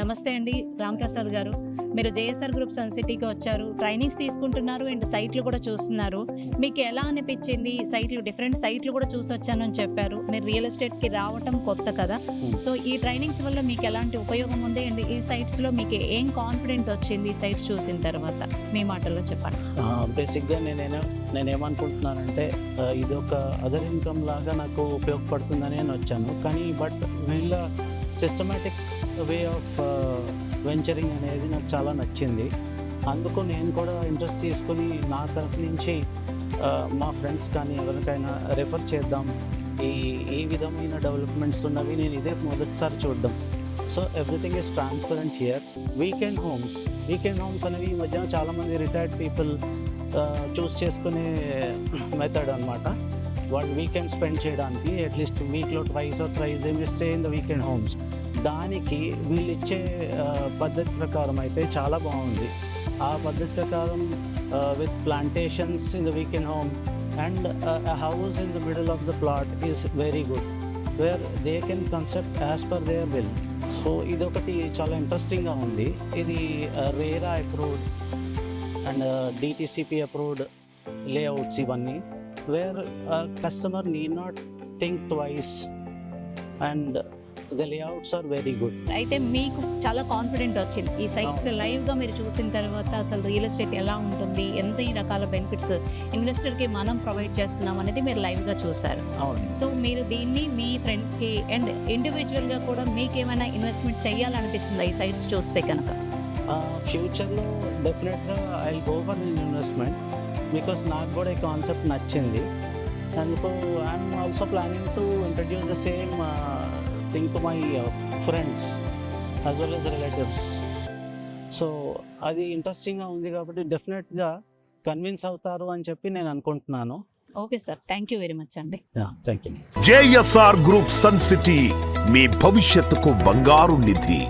నమస్తే అండి రాంప్రసాద్ గారు. మీరు జేఎస్ఆర్ గ్రూప్ సన్ సిటీకి వచ్చారు. ట్రైనింగ్స్ తీసుకుంటున్నారు అండ్ సైట్లు కూడా చూస్తున్నారు. మీకు ఎలా అనిపించింది? డిఫరెంట్ సైట్లు కూడా చూసొచ్చానని చెప్పారు. మీరు రియల్ ఎస్టేట్‌కి రావటం కొత్త కదా! సో, ఈ ట్రైనింగ్స్ వల్ల మీకు ఎలాంటి ఉపయోగం ఉంది? అండ్ ఈ సైట్స్‌లో మీకు ఏం కాన్ఫిడెంట్ వచ్చింది ఈ సైట్స్ చూసిన తర్వాత? మీ మాటల్లో చెప్పండి. బేసిక్‌గా నేనేమనుకుంటున్నానంటే ఇది ఒక అదర్ ఇన్‌కమ్ లాగా నాకు ఉపయోగపడుతుందని నేను వచ్చాను. కానీ వీళ్ళ సిస్టమాటిక్ వే ఆఫ్ వెంచరింగ్ అనేది నాకు చాలా నచ్చింది. అందుకు నేను కూడా ఇంట్రెస్ట్ తీసుకొని నా తరఫు నుంచి మా ఫ్రెండ్స్ కానీ ఎవరికైనా రెఫర్ చేద్దాం. ఈ విధమైన డెవలప్మెంట్స్ ఉన్నవి నేను ఇదే మొదటిసారి చూడడం. So everything is transparent here. Weekend homes అనేవి ఈ మధ్యన చాలామంది రిటైర్డ్ పీపుల్ చూస్ చేసుకునే మెథడ్ అనమాట. వాళ్ళు వీకెండ్ స్పెండ్ చేయడానికి అట్లీస్ట్ వీక్లో twice or thrice they may stay in the weekend homes. దానికి వీళ్ళు ఇచ్చే పద్ధతి ప్రకారం అయితే చాలా బాగుంది. ఆ పద్ధతి ప్రకారం with plantations in the weekend home and house in the middle of the plot is very good where they can construct as per their will. So ఇదొకటి చాలా ఇంట్రెస్టింగ్గా ఉంది. ఇది RERA approved and DTCP approved layouts ఇవన్నీ, where customer need not think twice and the layouts are very good. అయితే మీకు చాలా confident వచ్చింది. ఈ సైట్స్ లైవ్‌గా మీరు చూసిన తర్వాత అసలు రియల్ ఎస్టేట్ ఎలా ఉంటుంది? ఎంత ఈ రకాల బెనిఫిట్స్ ఇన్వెస్టర్‌కి మనం ప్రొవైడ్ చేస్తున్నాం అనేది మీరు లైవ్‌గా చూసారు. అవును. సో మీరు దీన్ని మీ ఫ్రెండ్స్‌కి అండ్ ఇండివిజువల్‌గా కూడా మీకేమైనా ఇన్వెస్ట్మెంట్ చేయాలనిపిస్తుందా ఈ సైట్స్ చూస్తే కనుక? ఫ్యూచర్లో డెఫినెట్గా I go for investment because నాకు కూడా ఈ కాన్సెప్ట్ నచ్చింది. అందుకు I'm also planning to introduce the same thing to my friends as well as relatives. So అది ఇంట్రెస్టింగ్గా ఉంది కాబట్టి డెఫినెట్గా కన్విన్స్ అవుతారు అని చెప్పి నేను అనుకుంటున్నాను. Okay sir, thank you very much అండి. Thank you. JSR Group Sun City మీ భవిష్యత్తుకు బంగారు నిధి.